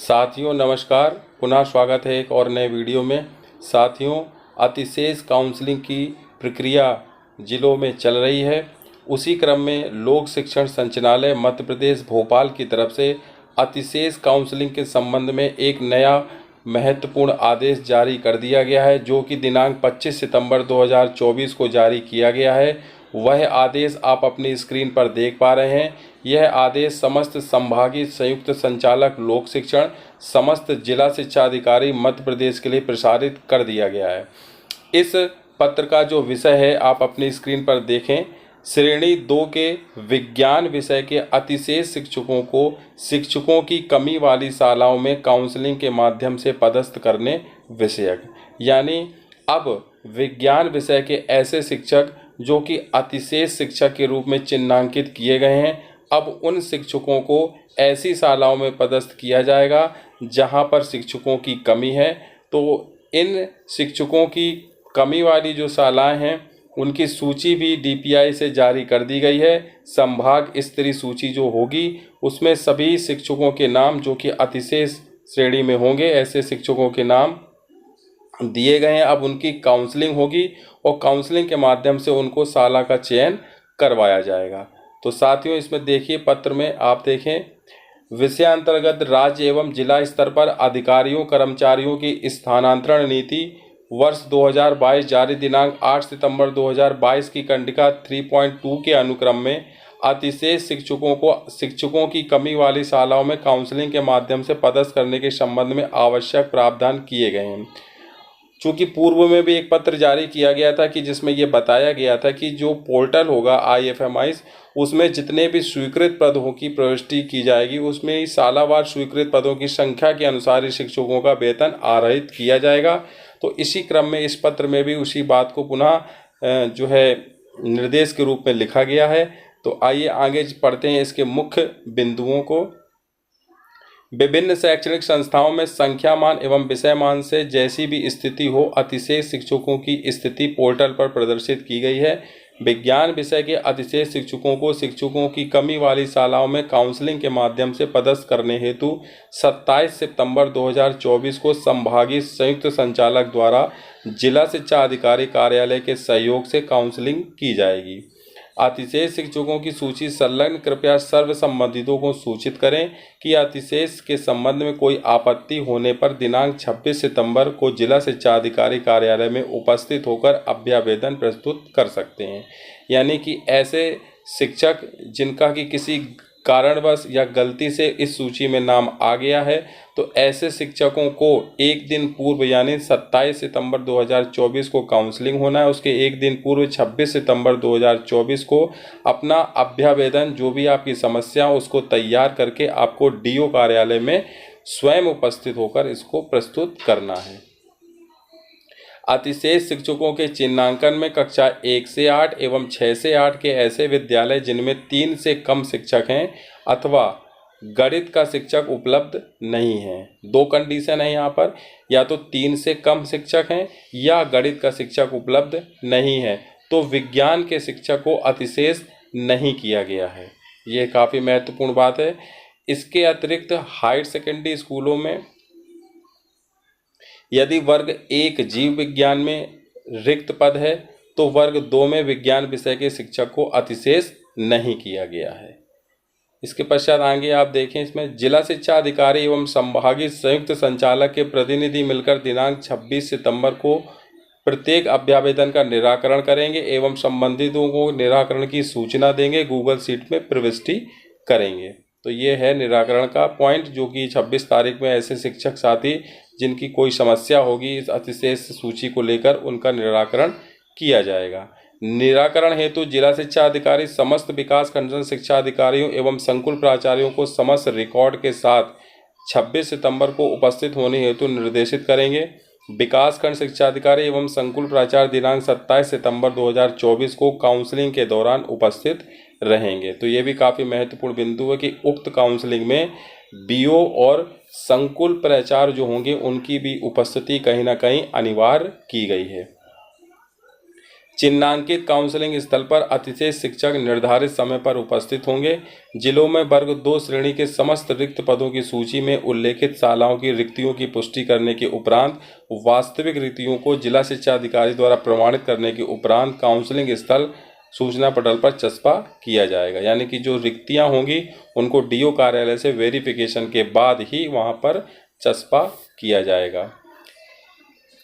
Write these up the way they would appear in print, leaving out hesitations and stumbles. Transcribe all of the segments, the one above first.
साथियों नमस्कार, पुनः स्वागत है एक और नए वीडियो में। साथियों, अतिशेष काउंसलिंग की प्रक्रिया जिलों में चल रही है। उसी क्रम में लोक शिक्षण संचालनालय मध्य प्रदेश भोपाल की तरफ से अतिशेष काउंसलिंग के संबंध में एक नया महत्वपूर्ण आदेश जारी कर दिया गया है, जो कि दिनांक 25 सितंबर 2024 को जारी किया गया है। वह आदेश आप अपनी स्क्रीन पर देख पा रहे हैं। यह आदेश समस्त संभागीय संयुक्त संचालक लोक शिक्षण समस्त जिला शिक्षा अधिकारी मध्य प्रदेश के लिए प्रसारित कर दिया गया है। इस पत्र का जो विषय है आप अपनी स्क्रीन पर देखें। श्रेणी 2 के विज्ञान विषय के अतिशेष शिक्षकों को शिक्षकों की कमी वाली शालाओं में काउंसलिंग के माध्यम से पदस्थ करने विषयक, यानी अब विज्ञान विषय के ऐसे शिक्षक जो कि अतिशेष शिक्षक के रूप में चिन्हांकित किए गए हैं, अब उन शिक्षकों को ऐसी शालाओं में पदस्थ किया जाएगा जहां पर शिक्षकों की कमी है। तो इन शिक्षकों की कमी वाली जो शालाएं हैं उनकी सूची भी डीपीआई से जारी कर दी गई है। संभाग स्तरीय सूची जो होगी उसमें सभी शिक्षकों के नाम जो कि अतिशेष श्रेणी में होंगे, ऐसे शिक्षकों के नाम दिए गए हैं। अब उनकी काउंसलिंग होगी और काउंसलिंग के माध्यम से उनको शाला का चयन करवाया जाएगा। तो साथियों, इसमें देखिए पत्र में आप देखें, विषय अंतर्गत राज्य एवं जिला स्तर पर अधिकारियों कर्मचारियों की स्थानांतरण नीति वर्ष 2022 जारी दिनांक 8 सितंबर 2022 की कंडिका 3.2 के अनुक्रम में अतिशेष शिक्षकों की कमी वाली शालाओं में काउंसलिंग के माध्यम से पदस्थ करने के संबंध में आवश्यक प्रावधान किए गए हैं। चूँकि पूर्व में भी एक पत्र जारी किया गया था कि जिसमें ये बताया गया था कि जो पोर्टल होगा IFMIS, उसमें जितने भी स्वीकृत पदों की प्रविष्टि की जाएगी उसमें ही शालावार स्वीकृत पदों की संख्या के अनुसार ही शिक्षकों का वेतन आरहित किया जाएगा। तो इसी क्रम में इस पत्र में भी उसी बात को पुनः जो है निर्देश के रूप में लिखा गया है। तो आइए आगे पढ़ते हैं इसके मुख्य बिंदुओं को। विभिन्न शैक्षणिक संस्थाओं में संख्यामान एवं विषयमान से जैसी भी स्थिति हो, अतिशेष शिक्षकों की स्थिति पोर्टल पर प्रदर्शित की गई है। विज्ञान विषय के अतिशेष शिक्षकों को शिक्षकों की कमी वाली शालाओं में काउंसलिंग के माध्यम से पदस्थ करने हेतु 27 सितंबर 2024 को संभागीय संयुक्त संचालक द्वारा जिला शिक्षा अधिकारी कार्यालय के सहयोग से काउंसलिंग की जाएगी। अतिशेष शिक्षकों की सूची संलग्न कृपया सर्व संबंधितों को सूचित करें कि अतिशेष के संबंध में कोई आपत्ति होने पर दिनांक 26 सितंबर को जिला शिक्षा अधिकारी कार्यालय में उपस्थित होकर अभ्यावेदन प्रस्तुत कर सकते हैं। यानी कि ऐसे शिक्षक जिनका कि किसी कारणवश या गलती से इस सूची में नाम आ गया है, तो ऐसे शिक्षकों को एक दिन पूर्व यानी 27 सितंबर 2024 को काउंसलिंग होना है। उसके एक दिन पूर्व 26 सितंबर 2024 को अपना अभ्यावेदन जो भी आपकी समस्या हो उसको तैयार करके आपको डीओ कार्यालय में स्वयं उपस्थित होकर इसको प्रस्तुत करना है। अतिशेष शिक्षकों के चिन्हांकन में कक्षा 1 से 8 एवं 6 से 8 के ऐसे विद्यालय जिनमें 3 से कम शिक्षक हैं अथवा गणित का शिक्षक उपलब्ध नहीं है। दो कंडीशन है यहाँ पर, या तो 3 से कम शिक्षक हैं या गणित का शिक्षक उपलब्ध नहीं है, तो विज्ञान के शिक्षक को अतिशेष नहीं किया गया है। ये काफ़ी महत्वपूर्ण बात है। इसके अतिरिक्त हायर सेकेंडरी स्कूलों में यदि वर्ग 1 जीव विज्ञान में रिक्त पद है तो वर्ग 2 में विज्ञान विषय के शिक्षक को अतिशेष नहीं किया गया है। इसके पश्चात आगे आप देखें, इसमें जिला शिक्षा अधिकारी एवं संभागीय संयुक्त संचालक के प्रतिनिधि मिलकर दिनांक 26 सितंबर को प्रत्येक अभ्यावेदन का निराकरण करेंगे एवं संबंधितों को निराकरण की सूचना देंगे, गूगल शीट में प्रविष्टि करेंगे। तो ये है निराकरण का पॉइंट, जो कि 26 तारीख में ऐसे शिक्षक साथी जिनकी कोई समस्या होगी इस अतिशेष सूची को लेकर उनका निराकरण किया जाएगा। निराकरण हेतु जिला शिक्षा अधिकारी समस्त विकास खंड शिक्षा अधिकारियों एवं संकुल प्राचार्यों को समस्त रिकॉर्ड के साथ 26 सितंबर को उपस्थित होने हेतु निर्देशित करेंगे। विकास खंड शिक्षा अधिकारी एवं संकुल प्राचार्य दिनांक 27 सितंबर 2024 को काउंसलिंग के दौरान उपस्थित रहेंगे। तो ये भी काफ़ी महत्वपूर्ण बिंदु है कि उक्त काउंसलिंग में बीओ और संकुल प्राचार्य जो होंगे उनकी भी उपस्थिति कहीं ना कहीं अनिवार्य की गई है। चिन्हांकित काउंसलिंग स्थल पर अतिशेष शिक्षक निर्धारित समय पर उपस्थित होंगे। जिलों में वर्ग 2 श्रेणी के समस्त रिक्त पदों की सूची में उल्लेखित शालाओं की रिक्तियों की पुष्टि करने के उपरांत वास्तविक रिक्तियों को जिला शिक्षा अधिकारी द्वारा प्रमाणित करने के उपरांत काउंसलिंग स्थल सूचना पटल पर चस्पा किया जाएगा। यानी कि जो रिक्तियां होंगी उनको डीओ कार्यालय से वेरिफिकेशन के बाद ही वहां पर चस्पा किया जाएगा।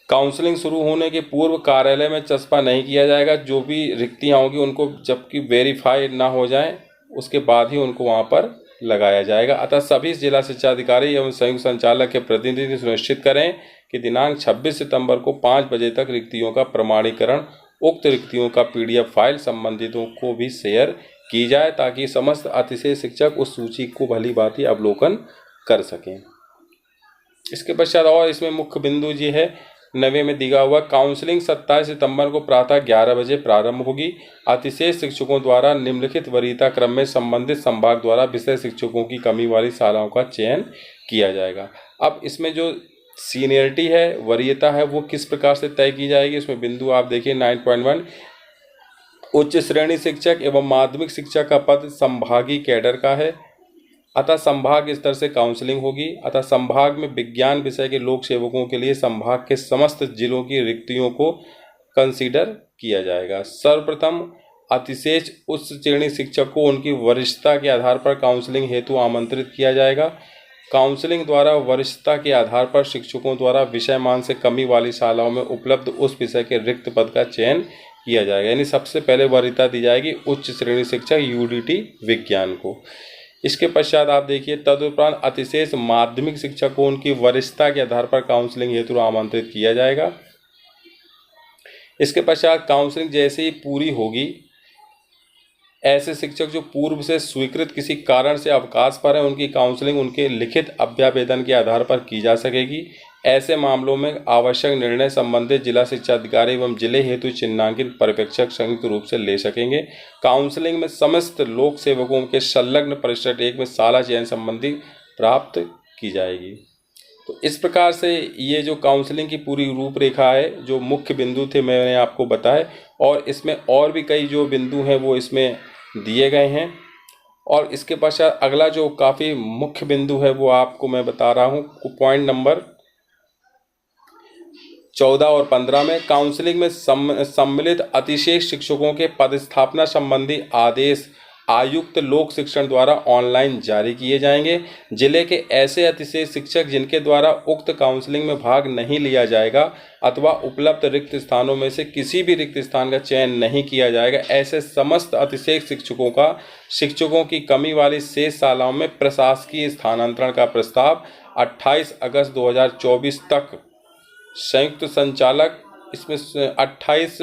काउंसलिंग शुरू होने के पूर्व कार्यालय में चस्पा नहीं किया जाएगा। जो भी रिक्तियां होंगी उनको जबकि वेरीफाई ना हो जाए उसके बाद ही उनको वहां पर लगाया जाएगा। अतः सभी जिला शिक्षा अधिकारी एवं संयुक्त संचालक के प्रतिनिधि सुनिश्चित करें कि दिनांक 26 सितंबर को 5 बजे तक रिक्तियों का प्रमाणीकरण, उक्त रिक्तियों का PDF फाइल संबंधितों को भी शेयर की जाए ताकि समस्त अतिशेष शिक्षक उस सूची को भली भांति अवलोकन कर सकें। इसके पश्चात और इसमें मुख्य बिंदु ये है 9वें में दिया हुआ काउंसलिंग 27 सितंबर को प्रातः 11 बजे प्रारंभ होगी। अतिशेष शिक्षकों द्वारा निम्नलिखित वरीयता क्रम में संबंधित संभाग द्वारा विषय शिक्षकों की कमी वाली शालाओं का चयन किया जाएगा। अब इसमें जो सीनियरिटी है, वरीयता है, वो किस प्रकार से तय की जाएगी। इसमें बिंदु आप देखिए 9.1 उच्च श्रेणी शिक्षक एवं माध्यमिक शिक्षक का पद संभागीय कैडर का है। अतः संभाग स्तर से काउंसलिंग होगी। अतः संभाग में विज्ञान विषय के लोक सेवकों के लिए संभाग के समस्त जिलों की रिक्तियों को कंसीडर किया जाएगा। सर्वप्रथम अतिशेष उच्च श्रेणी शिक्षक को उनकी वरिष्ठता के आधार पर काउंसलिंग हेतु आमंत्रित किया जाएगा। काउंसलिंग द्वारा वरिष्ठता के आधार पर शिक्षकों द्वारा विषय मान से कमी वाली शालाओं में उपलब्ध उस विषय के रिक्त पद का चयन किया जाएगा। यानी सबसे पहले वरीयता दी जाएगी उच्च श्रेणी शिक्षक UDT विज्ञान को। इसके पश्चात आप देखिए तदुपरांत अतिशेष माध्यमिक शिक्षक को उनकी वरिष्ठता के आधार पर काउंसलिंग हेतु आमंत्रित किया जाएगा। इसके पश्चात काउंसलिंग जैसे ही पूरी होगी, ऐसे शिक्षक जो पूर्व से स्वीकृत किसी कारण से अवकाश पर हैं उनकी काउंसलिंग उनके लिखित अभ्यावेदन के आधार पर की जा सकेगी। ऐसे मामलों में आवश्यक निर्णय संबंधित जिला शिक्षा अधिकारी एवं जिले हेतु चिन्हांकित पर्यवेक्षक संयुक्त रूप से ले सकेंगे। काउंसलिंग में समस्त लोक सेवकों के संलग्न परिषद 1 में शाला चयन संबंधी प्राप्त की जाएगी। तो इस प्रकार से ये जो काउंसलिंग की पूरी रूपरेखा है, जो मुख्य बिंदु थे मैंने आपको बताए, और इसमें और भी कई जो बिंदु हैं वो इसमें दिए गए हैं। और इसके पश्चात अगला जो काफ़ी मुख्य बिंदु है वो आपको मैं बता रहा हूँ। पॉइंट नंबर 14 और 15 में काउंसलिंग में सम्मिलित अतिशेष शिक्षकों के पदस्थापना संबंधी आदेश आयुक्त लोक शिक्षण द्वारा ऑनलाइन जारी किए जाएंगे। जिले के ऐसे अतिशेष शिक्षक जिनके द्वारा उक्त काउंसलिंग में भाग नहीं लिया जाएगा अथवा उपलब्ध रिक्त स्थानों में से किसी भी रिक्त स्थान का चयन नहीं किया जाएगा, ऐसे समस्त अतिशेष शिक्षकों की कमी वाली शेष शालाओं में प्रशासकीय स्थानांतरण का प्रस्ताव 28 अगस्त 2024 तक संयुक्त संचालक, इसमें 28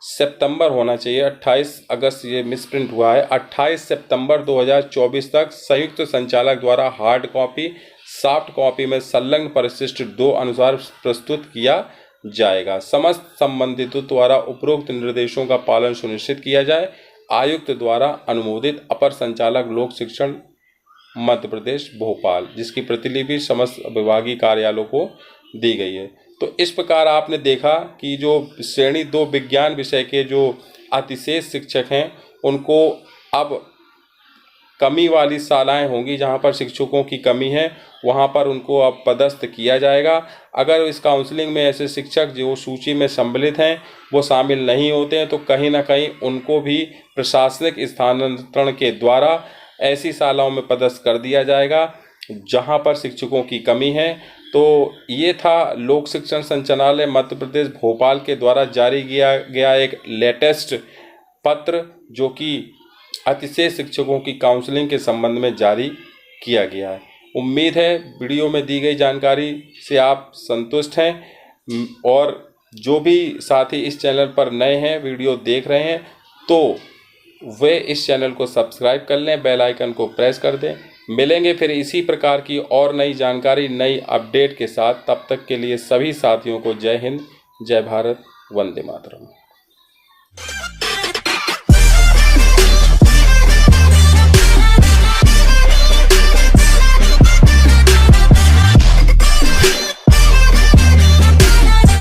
सितंबर होना चाहिए, 28 अगस्त ये मिसप्रिंट हुआ है, 28 सितंबर 2024 तक संयुक्त संचालक द्वारा हार्ड कॉपी सॉफ्ट कॉपी में संलग्न परिशिष्ट 2 अनुसार प्रस्तुत किया जाएगा। समस्त संबंधितों द्वारा उपरोक्त निर्देशों का पालन सुनिश्चित किया जाए। आयुक्त द्वारा अनुमोदित अपर संचालक लोक शिक्षण मध्य प्रदेश भोपाल, जिसकी प्रतिलिपि समस्त विभागीय कार्यालयों को दी गई है। तो इस प्रकार आपने देखा कि जो श्रेणी 2 विज्ञान विषय के जो अतिशेष शिक्षक हैं उनको अब कमी वाली शालाएं होंगी, जहां पर शिक्षकों की कमी है वहां पर उनको अब पदस्थ किया जाएगा। अगर इस काउंसलिंग में ऐसे शिक्षक जो सूची में सम्मिलित हैं वो शामिल नहीं होते हैं तो कहीं ना कहीं उनको भी प्रशासनिक स्थानांतरण के द्वारा ऐसी शालाओं में पदस्थ कर दिया जाएगा जहां पर शिक्षकों की कमी है। तो ये था लोक शिक्षण संचालनालय मध्य प्रदेश भोपाल के द्वारा जारी किया गया एक लेटेस्ट पत्र, जो कि अतिशेष शिक्षकों की काउंसलिंग के संबंध में जारी किया गया है। उम्मीद है वीडियो में दी गई जानकारी से आप संतुष्ट हैं, और जो भी साथी इस चैनल पर नए हैं, वीडियो देख रहे हैं, तो वे इस चैनल को सब्सक्राइब कर लें, बेल आइकन को प्रेस कर दें। मिलेंगे फिर इसी प्रकार की और नई जानकारी, नई अपडेट के साथ। तब तक के लिए सभी साथियों को जय हिंद, जय भारत, वंदे मातरम।